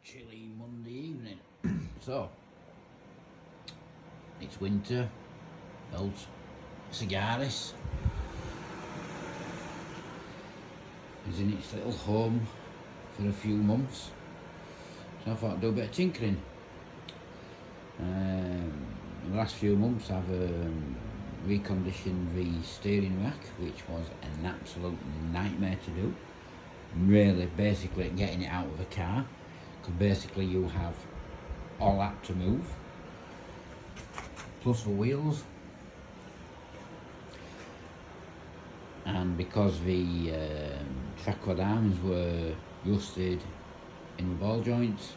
chilly Monday evening. So, it's winter, old Cigaris is in its little home for a few months, so I thought I'd do a bit of tinkering. The last few months I've reconditioned the steering rack, which was an absolute nightmare to do. Really, basically getting it out of the car, because basically you have all that to move, plus the wheels, and because the track rod arms were rusted in the ball joints,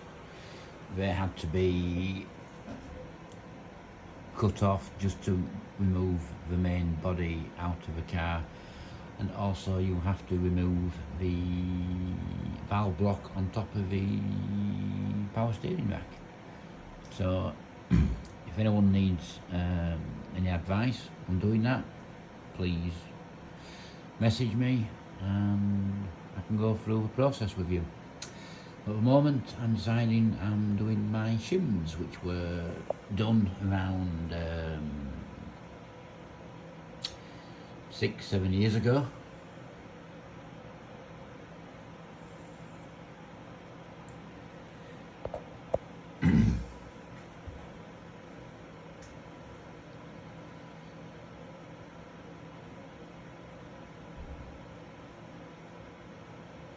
they had to be cut off just to remove the main body out of the car. And also you have to remove the valve block on top of the power steering rack. So if anyone needs any advice on doing that, please message me and I can go through the process with you. At the moment I'm deciding I'm doing my shims, which were done around 6-7 years ago.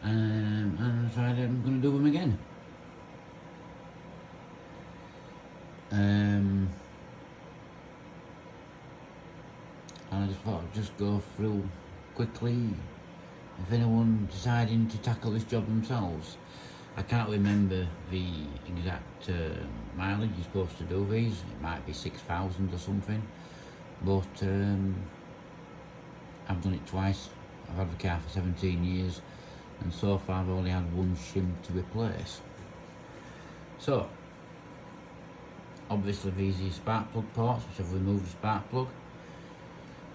And I decided I'm going to do them again. And I just thought I'd just go through quickly if anyone deciding to tackle this job themselves. I can't remember the exact mileage you're supposed to do these. It might be 6,000 or something, but I've done it twice. I've had the car for 17 years and so far I've only had one shim to replace. So obviously these are spark plug ports, which I've removed the spark plug.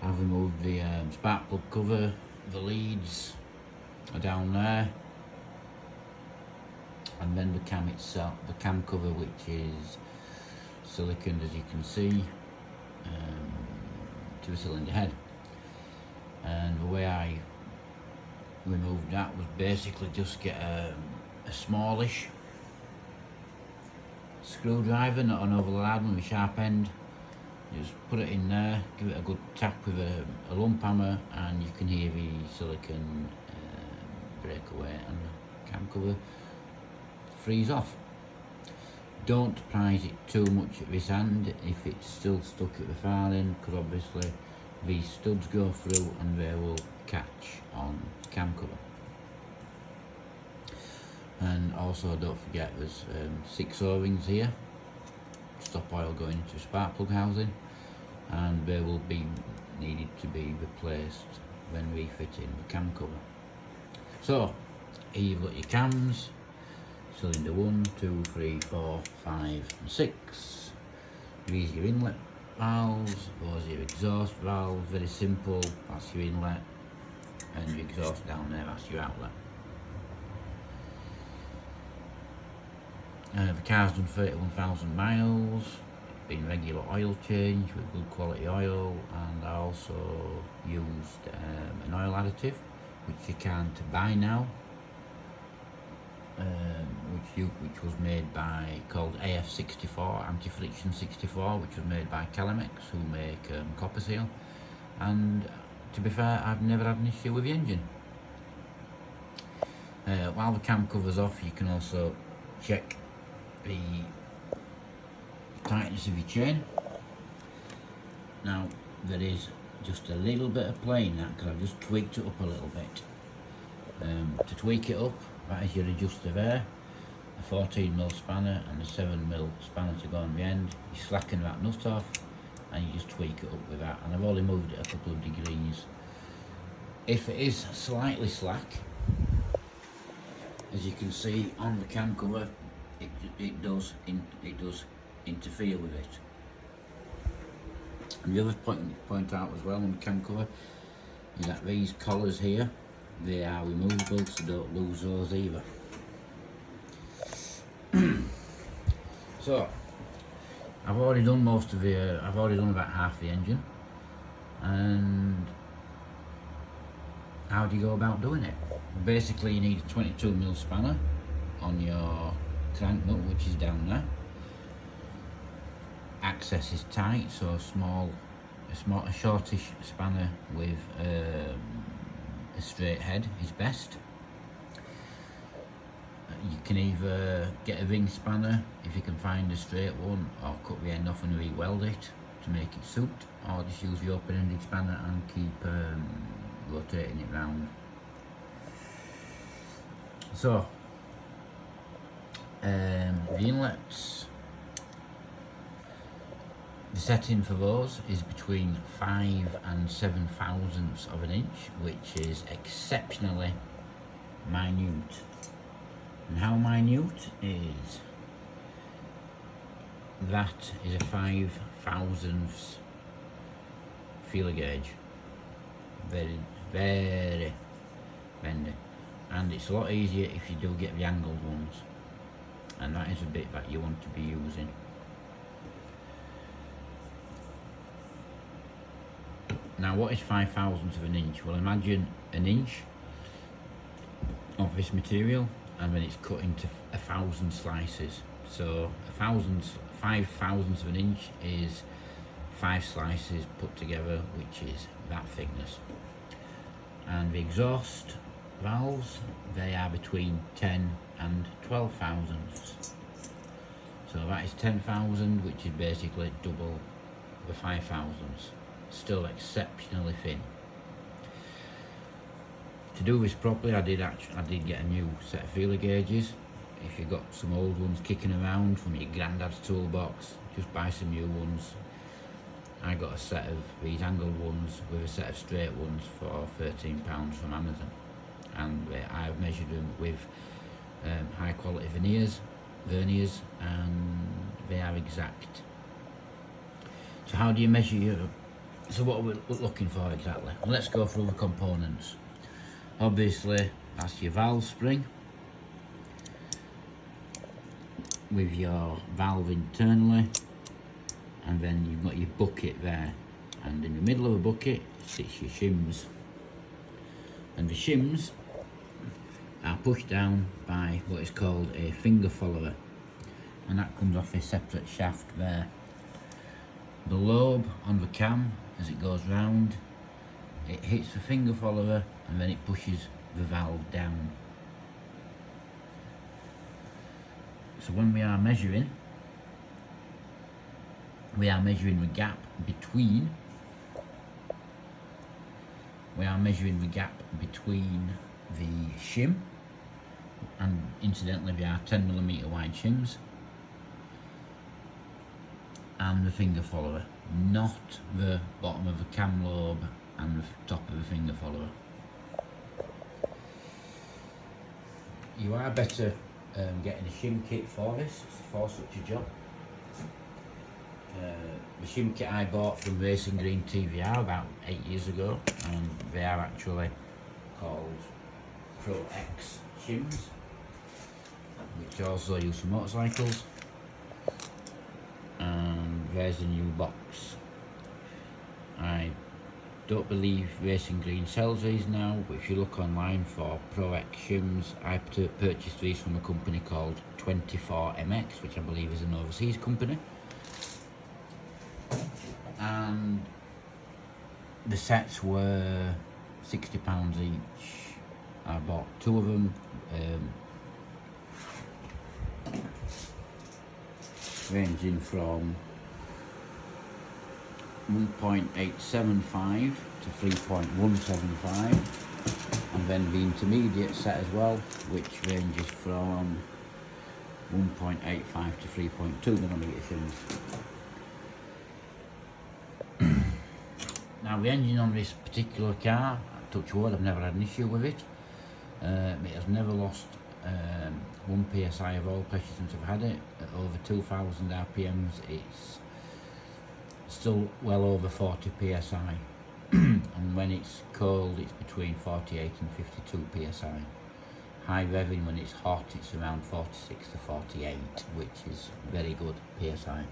I've removed the spark plug cover, the leads are down there, and then the cam itself, the cam cover, which is silicone, as you can see, to the cylinder head. And the way I removed that was basically just get a smallish screwdriver, not an over large one with a sharp end. Just put it in there, give it a good tap with a lump hammer, and you can hear the silicone break away and the cam cover freeze off. Don't prise it too much at this end if it's still stuck at the far end, because obviously these studs go through and they will catch on cam cover. And also don't forget there's 6 O-rings here, stop oil going into spark plug housing, and they will be needed to be replaced when refitting the cam cover. So here you've got your cams, cylinder 1, 2, 3, 4, 5 and 6. These are your inlet valves, those are your exhaust valves, very simple, that's your inlet, and your exhaust down there, that's your outlet. The car's done 31,000 miles, been regular oil change with good quality oil, and I also used an oil additive which you can't buy now, which was made by, called AF64, Anti-Friction 64, which was made by Calamex, who make copper seal, and to be fair I've never had an issue with the engine. While the cam cover's off, you can also check the tightness of your chain. Now there is just a little bit of play in that because I've just tweaked it up a little bit. To tweak it up, that is your adjuster there, a 14mm spanner and a 7mm spanner to go on the end. You slacken that nut off and you just tweak it up with that, and I've only moved it a couple of degrees. If it is slightly slack, as you can see on the cam cover, it does interfere with it. And the other point out as well on the cam cover is that these collars here, they are removable, so don't lose those either. So I've already done most of the, I've already done about half the engine. And how do you go about doing it? Basically you need a 22mm spanner on your crank nut, which is down there. Access is tight, so a shortish spanner with a straight head is best. You can either get a ring spanner if you can find a straight one, or cut the end off and re-weld it to make it suit, or just use the open-ended spanner and keep rotating it round. So the inlets, the setting for those is between 5 and 7 thousandths of an inch, which is exceptionally minute. And how minute is that? Is a 5 thousandths feeler gauge. Very, very bendy. And it's a lot easier if you do get the angled ones. And that is a bit that you want to be using. Now what is 5 thousandths of an inch? Well, imagine an inch of this material, and then it's cut into 1,000 slices. So 5 thousandths of an inch is 5 slices put together, which is that thickness. And the exhaust valves, they are between 10 and 12 thousandths. So that is 10,000, which is basically double the 5 thousandths. Still exceptionally thin. To do this properly, I did get a new set of feeler gauges. If you've got some old ones kicking around from your granddad's toolbox, just buy some new ones. I got a set of these angled ones with a set of straight ones for £13 from Amazon, and I've measured them with high quality verniers, and they are exact. So how do you measure your, so what are we looking for exactly? Well, let's go through the components. Obviously that's your valve spring with your valve internally, and then you've got your bucket there, and in the middle of the bucket sits your shims, and the shims are pushed down by what is called a finger follower, and that comes off a separate shaft there. The lobe on the cam, as it goes round, it hits the finger follower and then it pushes the valve down. So when we are measuring the gap between the shim, and incidentally they are 10mm wide shims, and the finger follower, not the bottom of the cam lobe and the top of the finger follower. You are better getting a shim kit for this, for such a job. The shim kit I bought from Racing Green TVR about 8 years ago, and they are actually called Pro X shims, which are also used for motorcycles. And there's a new box. I don't believe Racing Green sells these now, but if you look online for Pro X shims, I purchased these from a company called 24MX, which I believe is an overseas company. And the sets were £60 each. I bought 2 of them. Ranging from 1.875 to 3.175, and then the intermediate set as well, which ranges from 1.85 to 3.2mm shims. Now the engine on this particular car, touch wood, I've never had an issue with it. It has never lost 1 psi of oil pressure since I've had it. At over 2,000 RPMs, it's still well over 40 psi, and when it's cold it's between 48 and 52 psi. high revving when it's hot, it's around 46 to 48, which is very good PSI.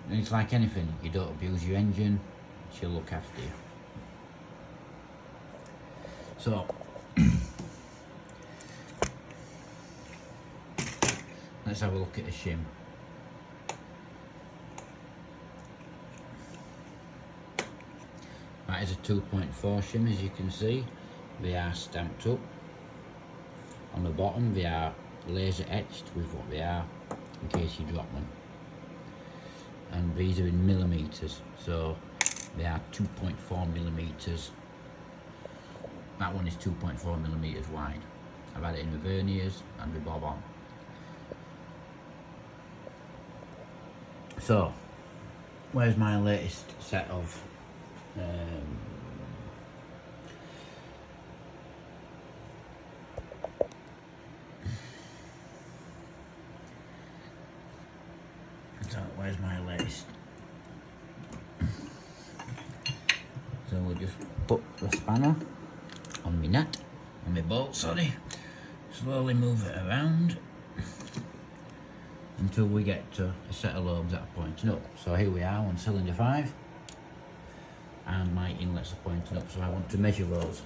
And it's like anything, you don't abuse your engine, she'll look after you. So let's have a look at a shim. That is a 2.4 shim, as you can see. They are stamped up. On the bottom they are laser etched with what they are, in case you drop them. And these are in millimeters, so they are 2.4 millimeters. That one is 2.4 millimeters wide. I've had it in the verniers and the bob on. So, where's my latest set of so where's my latest? So we'll just put the spanner on my nut, on my bolt, sorry. Slowly move it around until we get to a set of lobes that are pointing up. So here we are on cylinder 5, and my inlets are pointing up, so I want to measure those.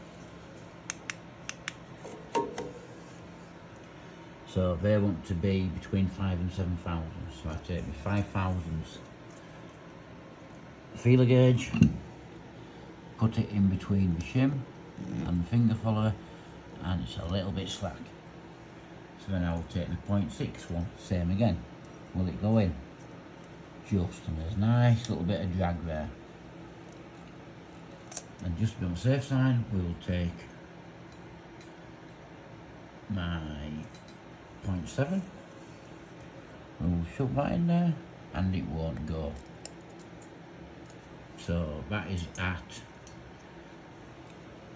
So they want to be between 5 and 7 thousandths. So I take my 5 thousandths feeler gauge, put it in between the shim and the finger follower, and it's a little bit slack. So then I will take the 0.6 one, same again. Will it go in? Just, and there's a nice little bit of drag there. And just to be on the safe side, we will take my 0.7. We will shove that in there, and it won't go. So that is at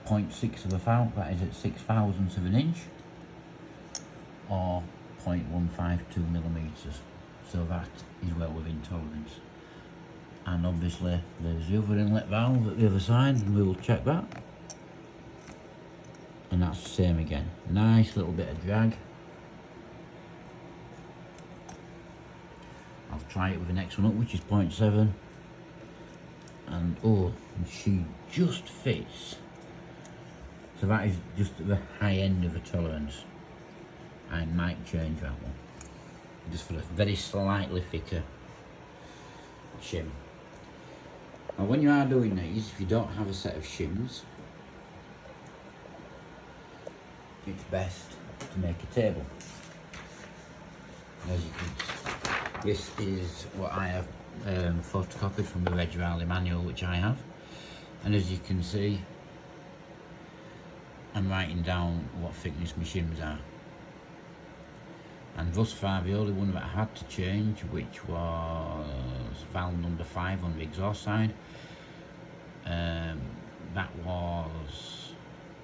0.6 of a thou, that is at 6 thousandths of an inch, or 0.152 millimeters. So that is well within tolerance. And obviously there's the other inlet valve at the other side, and we will check that. And that's the same again. Nice little bit of drag. I'll try it with the next one up, which is 0.7. And oh, she just fits. So that is just at the high end of the tolerance. I might change that one, just for a very slightly thicker shim. Now when you are doing these, if you don't have a set of shims, it's best to make a table. As you can, this is what I have photocopied from the Reg Rally manual, which I have, and as you can see, I'm writing down what thickness my shims are. And thus far the only one that I had to change, which was valve number 5 on the exhaust side, that was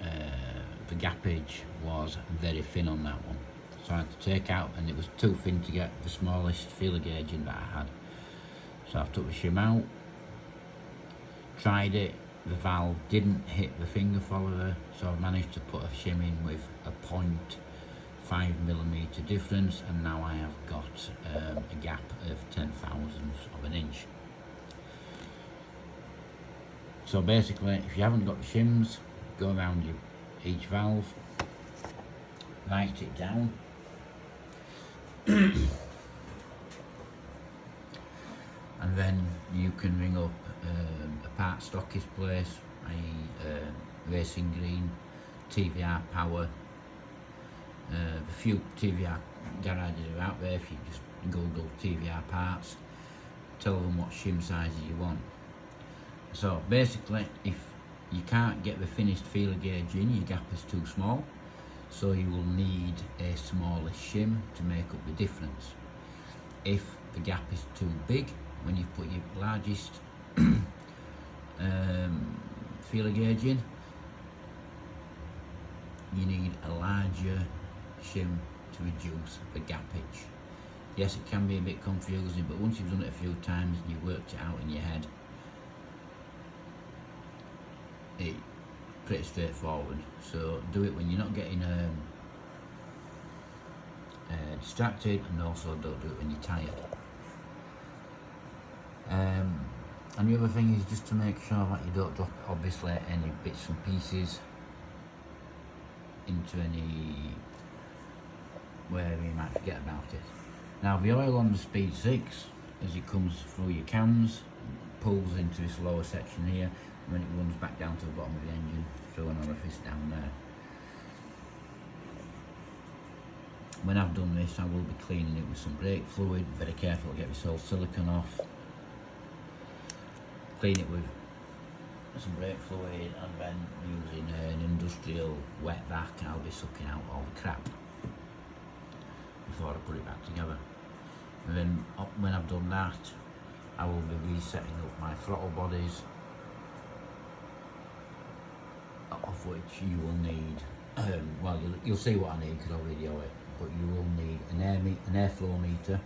the gappage was very thin on that one, so I had to take out, and it was too thin to get the smallest feeler gauge in that I had. So I took the shim out, tried it, the valve didn't hit the finger follower, so I managed to put a shim in with a 0.5 millimeter difference, and now I have got a gap of 10 thousandths of an inch. So basically, if you haven't got the shims, go around each valve, write it down, and then you can ring up a part stockist place, i.e. Racing Green, TVR Power. The few TVR garages are out there. If you just Google TVR parts, tell them what shim sizes you want. So basically, if you can't get the finished feeler gauge in, your gap is too small, so you will need a smaller shim to make up the difference. If the gap is too big, when you put your largest feeler gauge in, you need a larger shim to reduce the gappage. Yes, it can be a bit confusing, but once you've done it a few times and you've worked it out in your head, pretty straightforward. So do it when you're not getting distracted, and also don't do it when you're tired. And the other thing is just to make sure that you don't drop obviously any bits and pieces into any where you might forget about it. Now the oil on the Speed 6, as it comes through your cams, pulls into this lower section here, and when it runs back down to the bottom of the engine through an orifice down there. When I've done this, I will be cleaning it with some brake fluid, very careful to get this whole silicone off. Clean it with some brake fluid, and then using an industrial wet vac, I'll be sucking out all the crap before I put it back together. And then when I've done that, I will be resetting up my throttle bodies, of which you will need, well, you'll see what I need because I'll video it, but you will need an airflow meter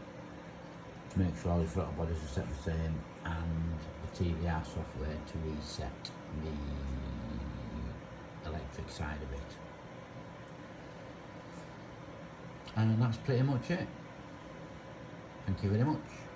to make sure all the throttle bodies are set the same, and the TVR software to reset the electric side of it. And that's pretty much it. Thank you very much.